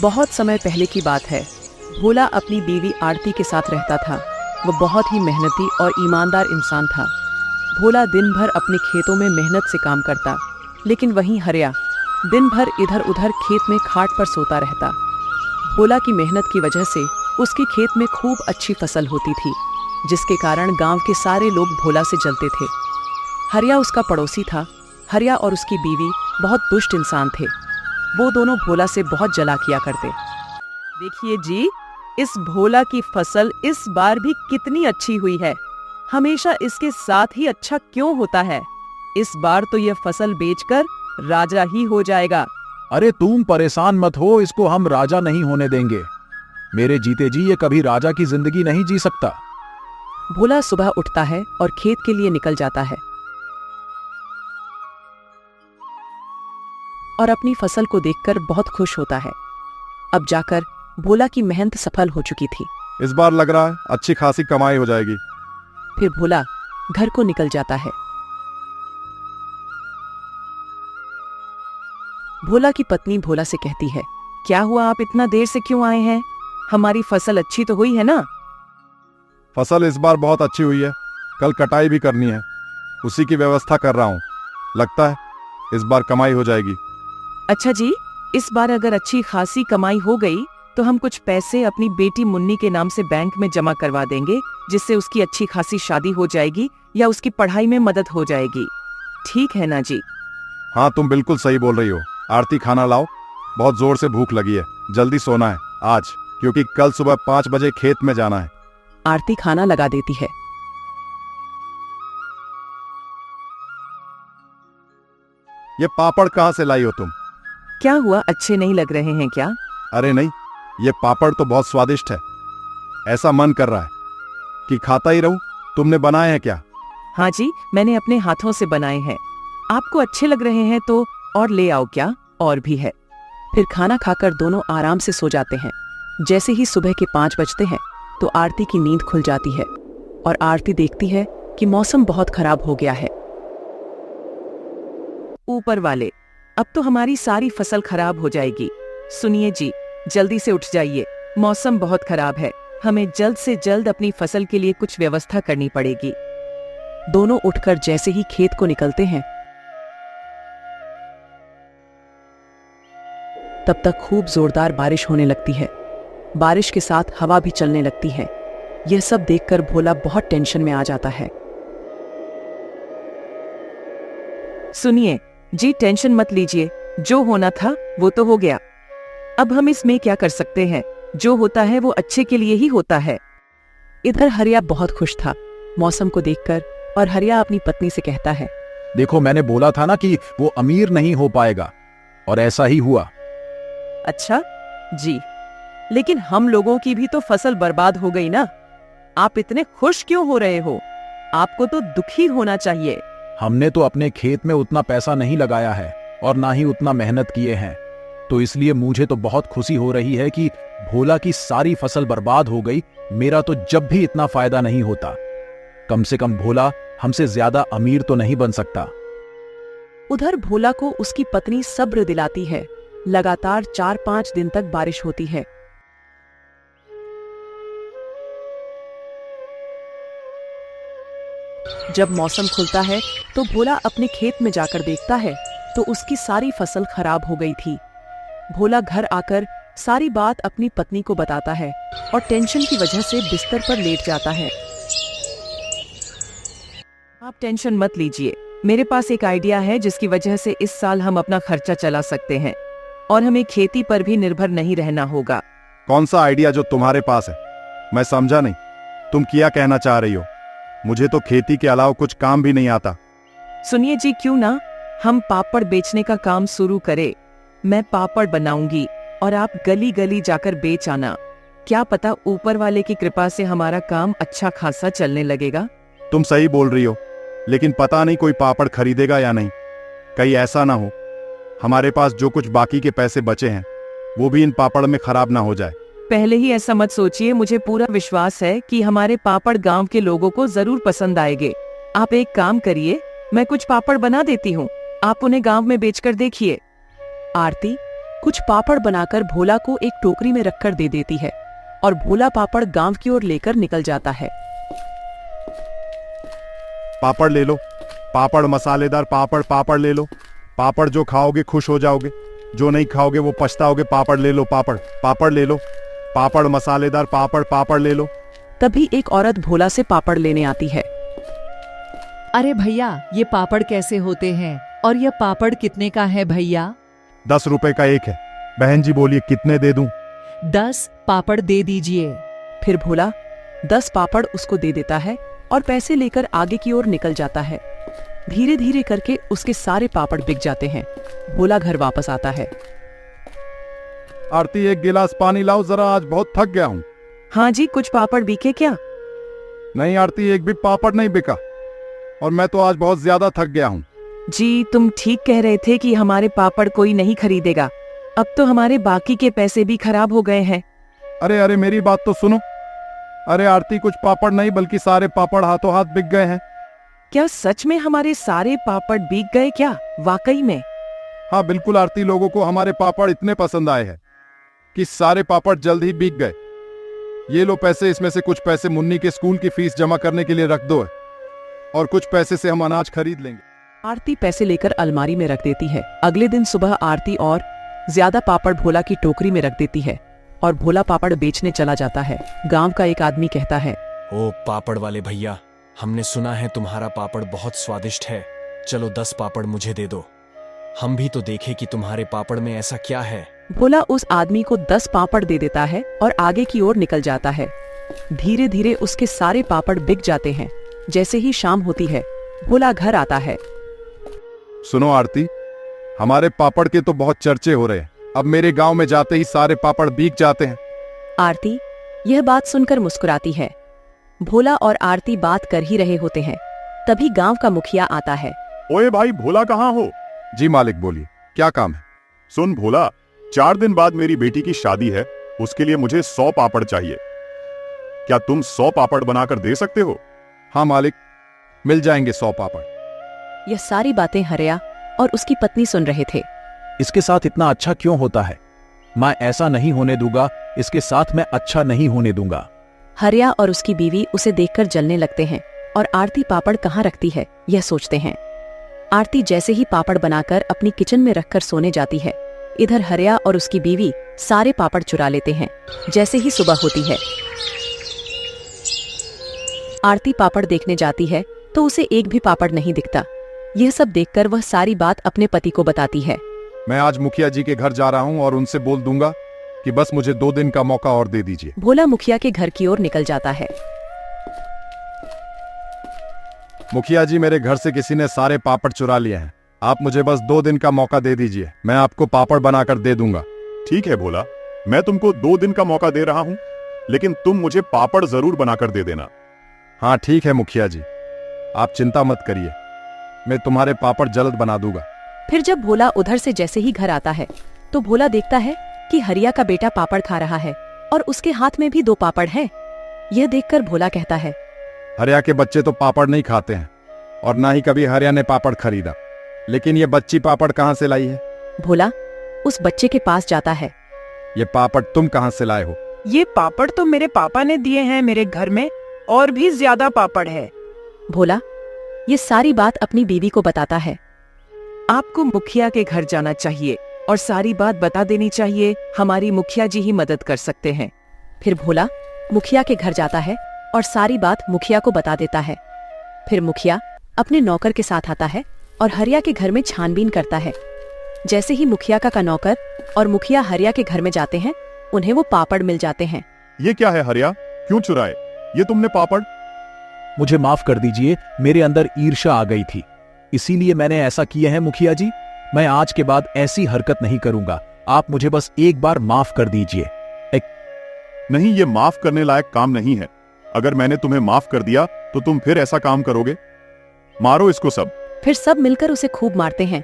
बहुत समय पहले की बात है। भोला अपनी बीवी आरती के साथ रहता था। वह बहुत ही मेहनती और ईमानदार इंसान था। भोला दिन भर अपने खेतों में मेहनत से काम करता, लेकिन वहीं हरिया दिन भर इधर उधर खेत में खाट पर सोता रहता। भोला की मेहनत की वजह से उसके खेत में खूब अच्छी फसल होती थी, जिसके कारण गांव के सारे लोग भोला से जलते थे। हरिया उसका पड़ोसी था। हरिया और उसकी बीवी बहुत दुष्ट इंसान थे। वो दोनों भोला से बहुत जला किया करते। देखिए जी, इस भोला की फसल इस बार भी कितनी अच्छी हुई है। हमेशा इसके साथ ही अच्छा क्यों होता है? इस बार तो यह फसल बेचकर राजा ही हो जाएगा। अरे तुम परेशान मत हो, इसको हम राजा नहीं होने देंगे। मेरे जीते जी ये कभी राजा की जिंदगी नहीं जी सकता। भोला सुबह उठता है और खेत के लिए निकल जाता है और अपनी फसल को देखकर बहुत खुश होता है। अब जाकर भोला की मेहनत सफल हो चुकी थी। इस बार लग रहा है अच्छी खासी कमाई हो जाएगी। फिर भोला घर को निकल जाता है। भोला की पत्नी भोला से कहती है, क्या हुआ, आप इतना देर से क्यों आए हैं? हमारी फसल अच्छी तो हुई है ना? फसल इस बार बहुत अच्छी हुई है। कल कटाई भी करनी है, उसी की व्यवस्था कर रहा हूँ। लगता है इस बार कमाई हो जाएगी। अच्छा जी, इस बार अगर अच्छी खासी कमाई हो गई तो हम कुछ पैसे अपनी बेटी मुन्नी के नाम से बैंक में जमा करवा देंगे, जिससे उसकी अच्छी खासी शादी हो जाएगी या उसकी पढ़ाई में मदद हो जाएगी। ठीक है ना जी? हाँ, तुम बिल्कुल सही बोल रही हो। आरती, खाना लाओ, बहुत जोर से भूख लगी है। जल्दी सोना है आज, क्योंकि कल सुबह 5 बजे खेत में जाना है। आरती खाना लगा देती है। ये पापड़ कहाँ से लाई हो तुम? क्या हुआ, अच्छे नहीं लग रहे हैं क्या? अरे नहीं, ये पापड़ तो बहुत स्वादिष्ट है। ऐसा मन कर रहा है कि खाता ही रहूं। तुमने बनाए हैं क्या? हाँ जी, मैंने अपने हाथों से बनाए हैं। आपको अच्छे लग रहे हैं तो और ले आओ क्या? और भी है। फिर खाना खाकर दोनों आराम से सो जाते हैं। जैसे ही सुबह के 5 बजते हैं तो आरती की नींद खुल जाती है और आरती देखती है कि मौसम बहुत खराब हो गया है। ऊपर वाले, अब तो हमारी सारी फसल खराब हो जाएगी। सुनिए जी, जल्दी से उठ जाइए, मौसम बहुत खराब है। हमें जल्द से जल्द अपनी फसल के लिए कुछ व्यवस्था करनी पड़ेगी। दोनों उठकर जैसे ही खेत को निकलते हैं, तब तक खूब जोरदार बारिश होने लगती है। बारिश के साथ हवा भी चलने लगती है। यह सब देखकर भोला बहुत टेंशन में आ जाता है। सुनिए जी, टेंशन मत लीजिए, जो होना था वो तो हो गया। अब हम इसमें क्या कर सकते हैं? जो होता है वो अच्छे के लिए ही होता है। इधर हरिया बहुत खुश था मौसम को देखकर, और हरिया अपनी पत्नी से कहता है, देखो, मैंने बोला था ना कि वो अमीर नहीं हो पाएगा, और ऐसा ही हुआ। अच्छा जी, लेकिन हम लोगों की भी तो फसल बर्बाद हो गई ना। आप इतने खुश क्यों हो रहे हो? आपको तो दुखी होना चाहिए। हमने तो अपने खेत में उतना पैसा नहीं लगाया है और ना ही उतना मेहनत किए हैं, तो इसलिए मुझे तो बहुत खुशी हो रही है कि भोला की सारी फसल बर्बाद हो गई। मेरा तो जब भी इतना फायदा नहीं होता। कम से कम भोला हमसे ज्यादा अमीर तो नहीं बन सकता। उधर भोला को उसकी पत्नी सब्र दिलाती है। लगातार 4-5 दिन तक बारिश होती है। जब मौसम खुलता है तो भोला अपने खेत में जाकर देखता है तो उसकी सारी फसल खराब हो गई थी। भोला घर आकर सारी बात अपनी पत्नी को बताता है और टेंशन की वजह से बिस्तर पर लेट जाता है। आप टेंशन मत लीजिए, मेरे पास एक आइडिया है जिसकी वजह से इस साल हम अपना खर्चा चला सकते हैं और हमें खेती पर भी निर्भर नहीं रहना होगा। कौन सा आइडिया जो तुम्हारे पास है? मैं समझा नहीं, तुम क्या कहना चाह रही हो? मुझे तो खेती के अलावा कुछ काम भी नहीं आता। सुनिए जी, क्यों ना हम पापड़ बेचने का काम शुरू करें। मैं पापड़ बनाऊंगी और आप गली गली जाकर बेच आना। क्या पता ऊपर वाले की कृपा से हमारा काम अच्छा खासा चलने लगेगा। तुम सही बोल रही हो, लेकिन पता नहीं कोई पापड़ खरीदेगा या नहीं। कहीं ऐसा ना हो हमारे पास जो कुछ बाकी के पैसे बचे हैं वो भी इन पापड़ में खराब ना हो जाए। पहले ही ऐसा मत सोचिए, मुझे पूरा विश्वास है कि हमारे पापड़ गांव के लोगों को जरूर पसंद आएंगे। आप एक काम करिए, मैं कुछ पापड़ बना देती हूँ, आप उन्हें गांव में बेचकर देखिए। आरती कुछ पापड़ बनाकर भोला को एक टोकरी में रखकर दे देती है और भोला पापड़ गांव की ओर लेकर निकल जाता है। पापड़ ले लो, पापड़ मसालेदार पापड़, पापड़ ले लो। पापड़ जो खाओगे खुश हो जाओगे, जो नहीं खाओगे वो पछताओगे। पापड़ ले लो, पापड़, पापड़ ले लो। पापड़ मसालेदार पापड़, पापड़ ले लो। तभी एक औरत भोला से पापड़ लेने आती है। अरे भैया, ये पापड़ कैसे होते हैं और ये पापड़ कितने का है भैया? 10 रुपए का एक है। बहन जी बोलिए कितने दे दूं? 10 पापड़ दे दीजिए। फिर भोला 10 पापड़ उसको दे देता है और पैसे लेकर आगे की ओर निकल जाता है। धीरे धीरे करके उसके सारे पापड़ बिक जाते हैं। भोला घर वापस आता है। आरती, एक गिलास पानी लाओ जरा, आज बहुत थक गया हूँ। हाँ जी, कुछ पापड़ बिके क्या? नहीं आरती, एक भी पापड़ नहीं बिका और मैं तो आज बहुत ज्यादा थक गया हूँ। जी, तुम ठीक कह रहे थे कि हमारे पापड़ कोई नहीं खरीदेगा। अब तो हमारे बाकी के पैसे भी खराब हो गए हैं। अरे अरे, मेरी बात तो सुनो। अरे आरती, कुछ पापड़ नहीं बल्कि सारे पापड़ हाथों हाथ बिक गए हैं। क्या सच में हमारे सारे पापड़ बिक गए क्या? वाकई में? हाँ बिल्कुल आरती, लोगों को हमारे पापड़ इतने पसंद आए हैं कि सारे पापड़ जल्द ही बिक गए। ये लो पैसे, इसमें से कुछ पैसे मुन्नी के स्कूल की फीस जमा करने के लिए रख दो और कुछ पैसे से हम अनाज खरीद लेंगे। आरती पैसे लेकर अलमारी में रख देती है। अगले दिन सुबह आरती और ज्यादा पापड़ भोला की टोकरी में रख देती है और भोला पापड़ बेचने चला जाता है। गांव का एक आदमी कहता है, ओ पापड़ वाले भैया, हमने सुना है तुम्हारा पापड़ बहुत स्वादिष्ट है। चलो 10 पापड़ मुझे दे दो, हम भी तो देखें कि तुम्हारे पापड़ में ऐसा क्या है। भोला उस आदमी को 10 पापड़ दे देता है और आगे की ओर निकल जाता है। धीरे धीरे उसके सारे पापड़ बिक जाते हैं। जैसे ही शाम होती है, भोला घर आता है। सुनो आरती, हमारे पापड़ के तो बहुत चर्चे हो रहे हैं। अब मेरे गांव में जाते ही सारे पापड़ बिक जाते हैं। आरती यह बात सुनकर मुस्कुराती है। भोला और आरती बात कर ही रहे होते हैं, तभी गांव का मुखिया आता है। ओए भाई, भोला कहाँ हो? जी मालिक, बोलिए क्या काम है? सुन भोला, 4 दिन बाद मेरी बेटी की शादी है, उसके लिए मुझे 100 पापड़ चाहिए। क्या तुम 100 पापड़ बनाकर दे सकते हो? हाँ मालिक, मिल जाएंगे 100 पापड़। यह सारी बातें हरिया और उसकी पत्नी सुन रहे थे। इसके साथ इतना अच्छा क्यों होता है? मैं ऐसा नहीं होने दूंगा, इसके साथ मैं अच्छा नहीं होने दूंगा। हरिया और उसकी बीवी उसे देखकर जलने लगते हैं और आरती पापड़ कहाँ रखती है यह सोचते हैं। आरती जैसे ही पापड़ बनाकर अपनी किचन में रखकर सोने जाती है, इधर हरिया और उसकी बीवी सारे पापड़ चुरा लेते हैं। जैसे ही सुबह होती है, आरती पापड़ देखने जाती है तो उसे एक भी पापड़ नहीं दिखता। यह सब देखकर वह सारी बात अपने पति को बताती है। मैं आज मुखिया जी के घर जा रहा हूँ और उनसे बोल दूंगा कि बस मुझे 2 दिन का मौका और दे दीजिए। भोला मुखिया के घर की ओर निकल जाता है। मुखिया जी, मेरे घर से किसी ने सारे पापड़ चुरा लिए हैं। आप मुझे बस 2 दिन का मौका दे दीजिए, मैं आपको पापड़ बनाकर दे दूंगा। ठीक है भोला, मैं तुमको 2 दिन का मौका दे रहा हूं, लेकिन तुम मुझे पापड़ जरूर बनाकर दे देना। हाँ ठीक है मुखिया जी, आप चिंता मत करिए, मैं तुम्हारे पापड़ जल्द बना दूंगा। फिर जब भोला उधर से जैसे ही घर आता है तो भोला देखता है कि हरिया का बेटा पापड़ खा रहा है और उसके हाथ में भी 2 पापड़ हैं। यह देखकर भोला कहता है, हरिया के बच्चे तो पापड़ नहीं खाते हैं और ना ही कभी हरिया ने पापड़ खरीदा, लेकिन ये बच्ची पापड़ कहाँ से लाई है? भोला उस बच्चे के पास जाता है। ये पापड़ तुम कहाँ से लाए हो? ये पापड़ तो मेरे पापा ने दिए हैं, मेरे घर में और भी ज्यादा पापड़ है। भोला ये सारी बात अपनी बीवी को बताता है। आपको मुखिया के घर जाना चाहिए और सारी बात बता देनी चाहिए, हमारी मुखिया जी ही मदद कर सकते हैं। फिर भोला मुखिया के घर जाता है और सारी बात मुखिया को बता देता है। फिर मुखिया अपने नौकर के साथ आता है और हरिया के घर में छानबीन करता है। जैसे ही मुखिया का नौकर और मुखिया हरिया के घर में जाते हैं, उन्हें वो पापड़ मिल जाते हैं। ये क्या है हरिया, क्यों चुराए ये तुमने पापड़? मुझे माफ कर दीजिए, मेरे अंदर ईर्ष्या आ गई थी, इसीलिए मैंने ऐसा किया है मुखिया जी। मैं आज के बाद ऐसी हरकत नहीं करूंगा, आप मुझे बस एक बार माफ कर दीजिए। नहीं, ये माफ करने लायक काम नहीं है। अगर मैंने तुम्हें माफ कर दिया तो तुम फिर ऐसा काम करोगे? मारो इसको सब। फिर सब मिलकर उसे खूब मारते हैं